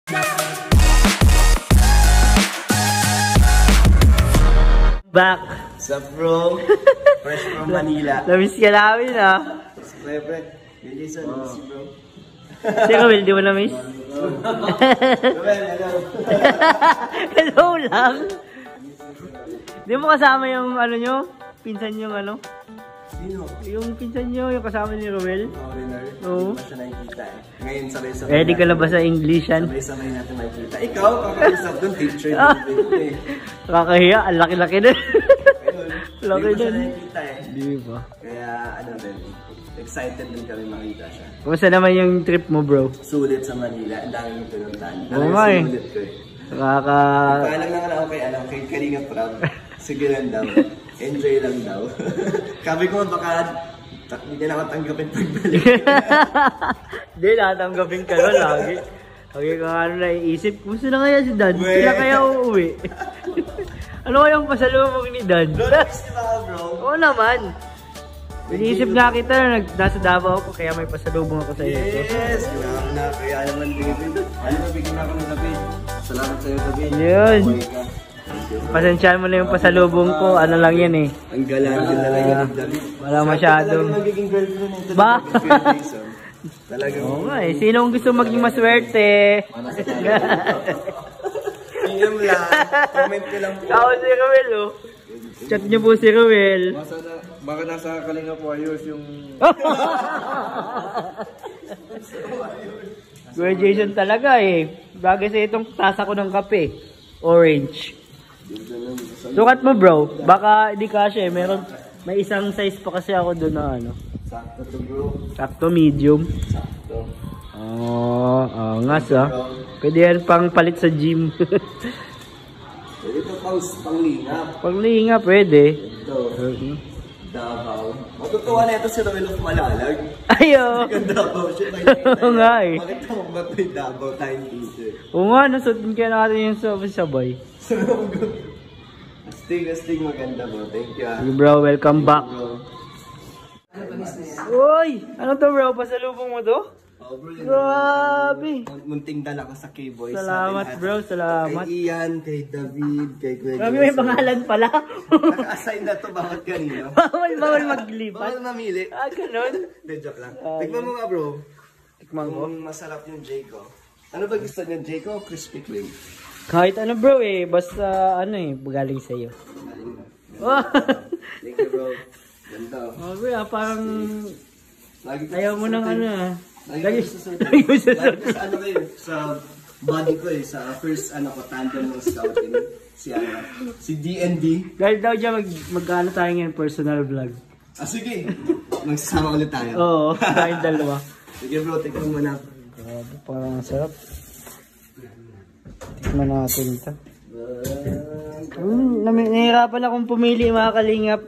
Back. What's up, bro? Fresh from Manila. Namiss ka namin, ah. Pre. Yun, Jason. Miss you, bro. Si Camille, di mo namiss? Hello. Hello lang. Di mo kasama yung ano nyo? Pinsan yung ano? Sino? Yung pinsan nyo, yung kasama ni Roel. Oo. Hindi pa siya nakikita eh. Ngayon sabay-sabay. Ready ka na ba sa English yan? Sabay-sabay natin makikita. Ikaw, kakausap doon, teacher. Kakahiya, ang laki-laki na. Laki Hindi pa siya na. nakikita eh. Di ba? Kaya ano din, excited din kami makita siya. Kumusta naman yung trip mo, bro? Sulit sa Manila, ang dami yung pinuntahan. Oo nga eh. Sulit ko eh. Paalam lang ako kay Kalinga Prab. Sige lang daw. Enjoy lang daw. Sabi ko baka hindi na ako tanggapin pagbalik. Hindi, natanggapin ka na lagi. Lagi ka nga naiisip, kumusta na kaya si Dan? Sila kaya uuwi? Ano kayang pasalubong ni Dan? Bro, next ba ako, bro? Oo naman. Iniisip nga kita na nasa Davao ako, kaya may pasalubong ako sa iyo. Yes! Kailangan na, kaya naman David. Ano ba, bigyan ako ng David. Salamat sa'yo, David. Yun. Pasensyahan mo na yung pasalubong ko, ano lang yan eh. Ang galang din talaga ni David. Wala masyadong. Talagang magiging girlfriend nito. Ba? Talagang. Oo nga eh, sinong gusto maging maswerte? PM lang. Comment ko lang po. Ako si Ruel oh. Chat niyo po si Ruel. Baka nasa Kalinga po ayos yung... Graduation talaga eh. Bagay sa itong tasa ko ng kape. Orange. Sukat mo bro. Baka hindi kasi may isang size pa kasi ako doon na ano. Sakto to bro. Sakto medium. Sakto. Angas ah. Pwede yan pang palit sa gym. Pwede ito pang-linga. Panglinga pwede. Ito. Davao. Matutuwa na ito si Roel of Malalag. Ayo. Davao siya. Oo nga eh. Bakit ako ba't may Davao tayong teacher? Oo nga, nasutin kaya natin yung sabay. Astig maganda bro. Thank you ah. Bro, welcome back. Bro. Uy! Ano to bro? Pasalubong mo to? Oh, bro, Grabe! munting dala ka sa K-Boys. Salamat bro, salamat. Kay Ian, kay David, kay Kuya. Grabe, may pangalan pala. Naka-assign na to bawat kanino. Bawal maglipat. Bawal mamili. Ah, ganun? Hindi, joke lang. Tikman mo nga bro. Tikman ko. Kung masarap yung Jayco. Ano ba gusto niyo? Jayco o Crispy Kreme? Kahit ano bro eh, basta ano eh, galing sa'yo. Thank you bro. Ganda. Oh bro, parang Lagi ayaw mo ng ano ah. Lagi ko sa ano kayo, sa body ko eh, sa first ano ko, tandem ng scouting. Si D&D. Dahil daw dyan mag-ano tayo ngayon, personal vlog. Ah sige, magsasama ulit tayo. Oo, tayong dalawa. Sige bro, tikman mo na. Grabe, parang sarap. Tikman natin ito. Nahihirapan akong pumili mga kalingap.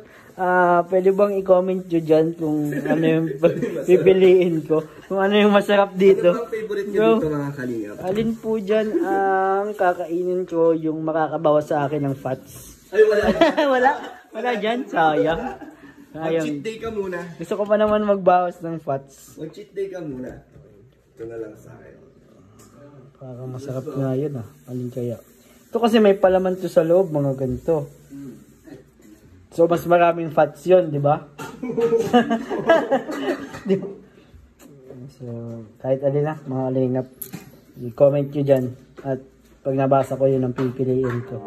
Pwede bang i-comment nyo dyan kung ano yung pipiliin ko? Kung ano yung masarap dito. Ano bang favorite nyo dito mga kalingap? Alin po dyan ang kakainin ko yung makakabawas sa akin ng fats? Ay wala. Wala dyan? Sayang. Mag-cheat day ka muna. Gusto ko pa naman magbawas ng fats. Mag-cheat day ka muna. Ito na lang sa akin. Parang masarap nga yun ah. Alin kaya? Ito kasi may palaman to sa loob, mga ganito. So, mas maraming fats yun, di ba? So, kahit alin na, mga lingap, i-comment nyo dyan. At pag nabasa ko yun, ang pipiliin ko.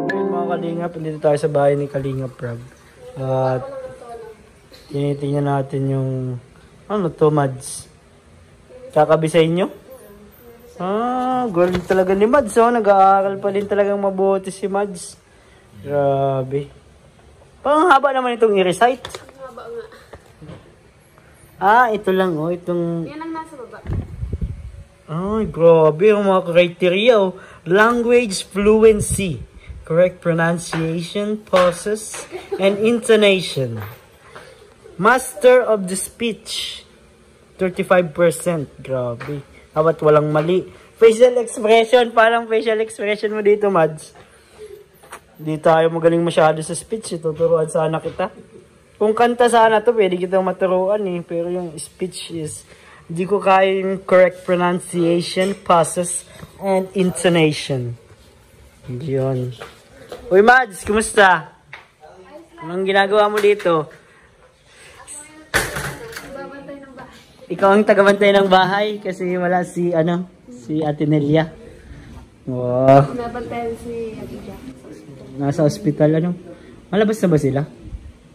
Ngayon mga kalingap, dito tayo sa bahay ni Kalingap Prab. At tinitingnan natin yung ano to, Mads. Kakabisay nyo? Galing talaga ni Mads, oh. Nag-aaral pa din talagang mabuti si Mads. Grabe. Parang haba naman itong i-recite. Haba nga. Ito lang, oh. Itong... Yan ang nasa baba. Ay, grabe. Ang mga criteria, oh. Language fluency. Correct pronunciation, pauses, and intonation. Master of the speech. 35%. Grabe. Hawat walang mali. Facial expression. Parang facial expression mo dito, Mads. Hindi tayo magaling masyado sa speech. Tuturuan sana kita. Kung kanta sana to, pwede kitang maturuan eh. Pero yung speech is, hindi ko kaya yung correct pronunciation, pauses, and intonation. Yun. Uy, Mads, kumusta? Anong ginagawa mo dito? Ikaw ang tagabantay ng bahay kasi wala si, si Ate Nelia. Wow. Nabantayan si Ate Jack. Nasa ospital, Malabas na ba sila?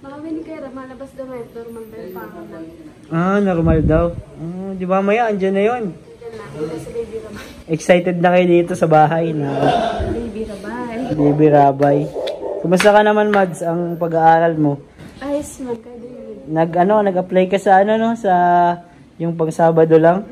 Makawin kaya, malabas daw ngayon. Normal daw yung pangalan. Ah, normal daw. Di ba maya, andyan na yun. Diyan na, dito sa Baby Rabay. Excited na kayo dito sa bahay na Baby Rabay. Baby Rabay. Kumusta ka naman, Mads, ang pag-aaral mo? Ayos man, kaya David. Nag-apply ka sa sa yung pang Sabado lang?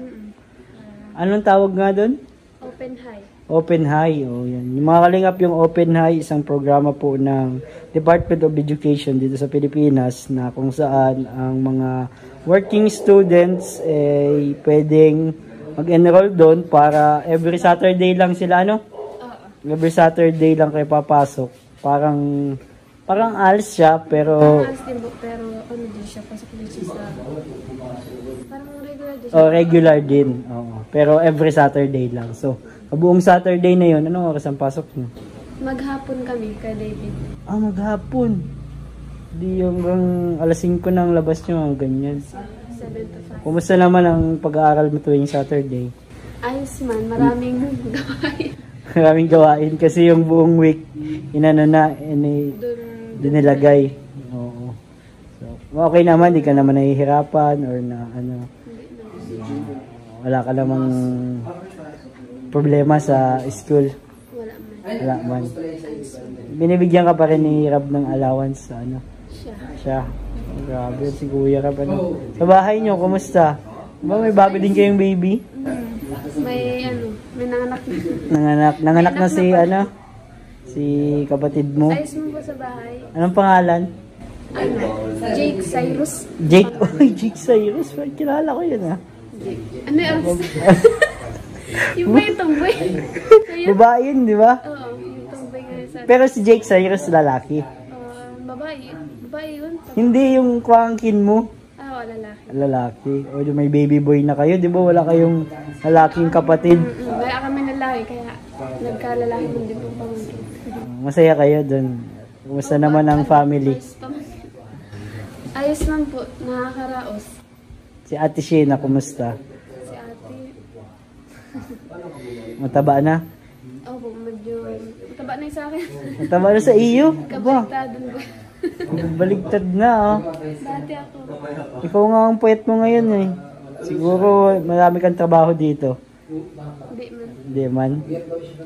Anong tawag nga doon? Open High. Open High, yan. Yung mga kalingap, yung Open High, isang programa po ng Department of Education dito sa Pilipinas na kung saan ang mga working students pwedeng mag-enroll doon para every Saturday lang sila, Every Saturday lang kayo papasok. Parang ALS siya, pero Alas din po, pero din siya, pasok din siya sa... Parang regular din siya. regular din. Oo. Pero every Saturday lang. So, buong Saturday na yun, anong oras ang pasok niyo? Maghapon kami kay David. Maghapon. Di yung alas 5 ng labas nyo, ganyan. 7 to 5. Kumusta naman ang pag-aaral mo tuwing Saturday? Ayos man, maraming gawain. Maraming gawain kasi yung buong week, doon nilagay. Oo. So, okay naman, di ka naman nahihirapan or wala ka namang problema sa school. Wala man. Wala man. Binibigyan ka pa rin ni Rab ng allowance sa Siya. Grabe, si Kuya Rab. Sa bahay nyo, kumusta? May bago din kayong baby? May nanganak. Nanganak na si si kapatid mo. Ayos mo po sa bahay. Anong pangalan? Jake Cyrus. Jake. Jake Cyrus. Kilala ko yun Ano yung yung ba yung tomboy? Babae yun, di ba? Oo, yung tomboy nga sa... Pero si Jake Cyrus lalaki. Babae. Babae yun. Hindi yung kwangkin mo. Lalaki. Lalaki. O may baby boy na kayo, di ba? Wala kayong lalaking kapatid. Kaya kami lalaki, kaya nagkalalaki mo din po pamangkin. Masaya kayo dun. Kumusta naman ang family? Ayos man po, nakakaraos. Si Ate Sheena, kumusta? Si ate, Mataba na? po, medyo mataba na yung sa akin. Mataba na sa iyo? Aba, Kabaligtadan ko. baligtad na Dati ako. Ikaw nga ang puwet mo ngayon Siguro marami kang trabaho dito. Hindi man. Hindi man.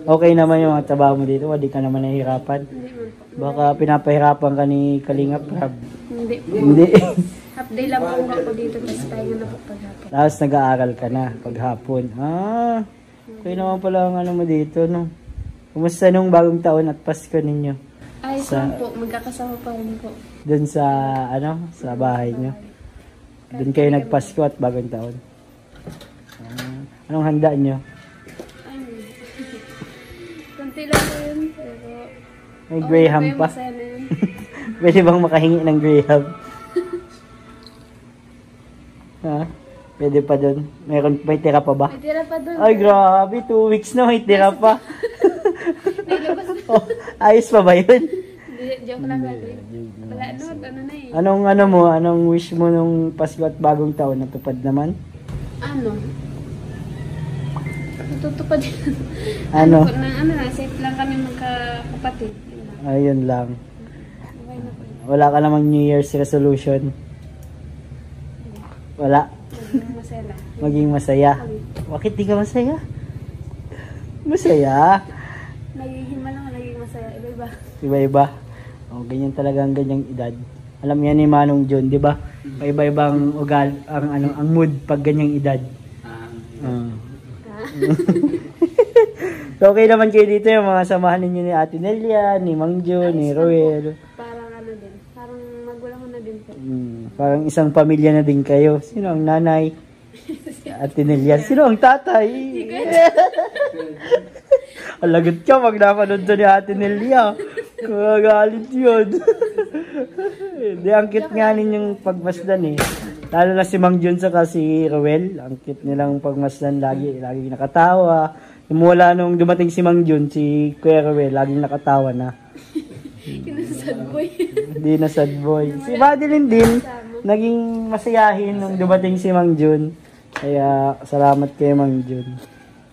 Okay naman yung mga trabaho mo dito, hindi ka naman nahihirapan. Hindi man po. Baka pinapahirapan ka ni Kalingap Rab. Hindi po. Hindi. Half day lang po ako dito, tapos pahinga na po paghapon. Tapos nag-aaral ka na paghapon. Okay naman pala ang mo dito, Kumusta nung bagong taon at Pasko ninyo? Ayos lang po, magkakasama pa rin po. Doon sa, sa bahay nyo? Doon kayo nagpasko at bagong taon? Anong handa nyo? Kunti lang po yun, pero... May Graham pa? Masaya na yun. Pwede bang makahingi ng Graham? Pwede pa doon? May tira pa ba? May tira pa doon. Ay, grabe. 2 weeks na may tira pa. Ayos pa ba yun? Joke lang natin. Wala, ano mo? Anong wish mo nung Pasko at bagong taon? Natupad naman? Natutupad din. Safe lang kami magkakapatid. Ayun lang. Okay na po. Wala ka namang New Year's resolution? Wala? Masaya lang. Maging masaya? Bakit di ka masaya? Masaya? Nagiging masaya. Iba-iba. Iba-iba? Ganyan talaga ang ganyang edad. Alam yan ni Manong John, di ba? Iba-ibang ugal, ang mood pag ganyang edad. So, okay naman kayo dito yung mga samahan ninyo ni Ate Nelia, ni Mang John, ni Roel. Parang din. Parang magulang na din po. Parang isang pamilya na din kayo. Sino ang nanay? Ate Nelia. Sino ang tatay? Alagot ka pag napanood to ni Ate Nelia. Magagalit yun. Di, ang cute nga ninyong pagmasdan eh. Lalo na si Mang Jun saka si Rowel. Ang cute nilang pagmasdan lagi nakatawa. Mula nung dumating si Mang Jun, si Kuya Rowel, laging nakatawa na. Kinasad boy. Hindi na sad boy. Si Madeline din, naging masayahin nung dumating si Mang Jun. Kaya, salamat kay Mang Jun.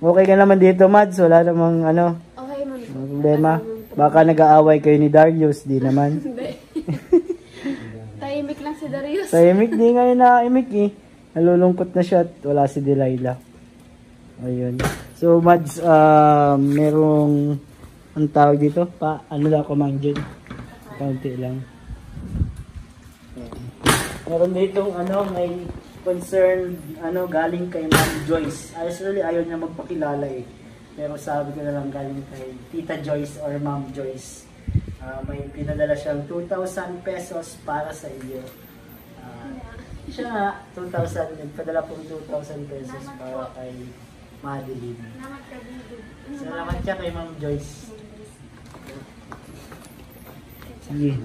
Okay ka naman dito, Mads. Wala namang Okay man. problema. Baka nag-aaway kayo ni Darius. Di naman. Hindi. Tahimik lang si Darius. Tahimik, di nga yun naimik eh. Nalulungkot na siya at wala si Delilah. Ayun. So, Mads, merong, ang tawag dito? Ano lang ako, Mang Jun? Kaunti lang. Meron ditong may concern galing kay Ma'am Joyce. Actually ayaw niya magpakilala eh. Pero sabi ko na lang galing kay Tita Joyce or Ma'am Joyce. May pinadala siyang 2,000 pesos para sa iyo. Siya nga 2,000, nagpadala pong 2,000 pesos para kay Madeline. Salamat siya kay Ma'am Joyce. Sige.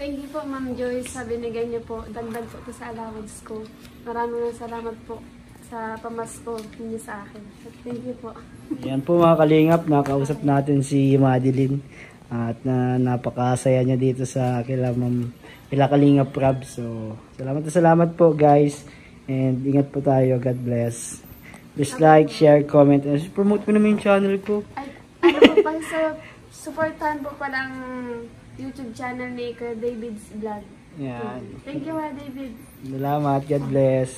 Thank you po, Ma'am Joyce, sa binigay niyo po. Dagdag po ito sa allowance ko. Maraming salamat po sa pamasko niyo sa akin. Thank you po. Yan po mga kalingap, nakausap natin si Madeline. At napakasaya niya dito sa kila Kalingap Rob. So, salamat po guys. And ingat po tayo. God bless. Please like, share, comment. And promote ko naman yung channel ko. Ay, po pa sa supportan po palang YouTube channel ni Kuya David's Vlog. Yan. Thank you, Kuya David. Salamat. God bless.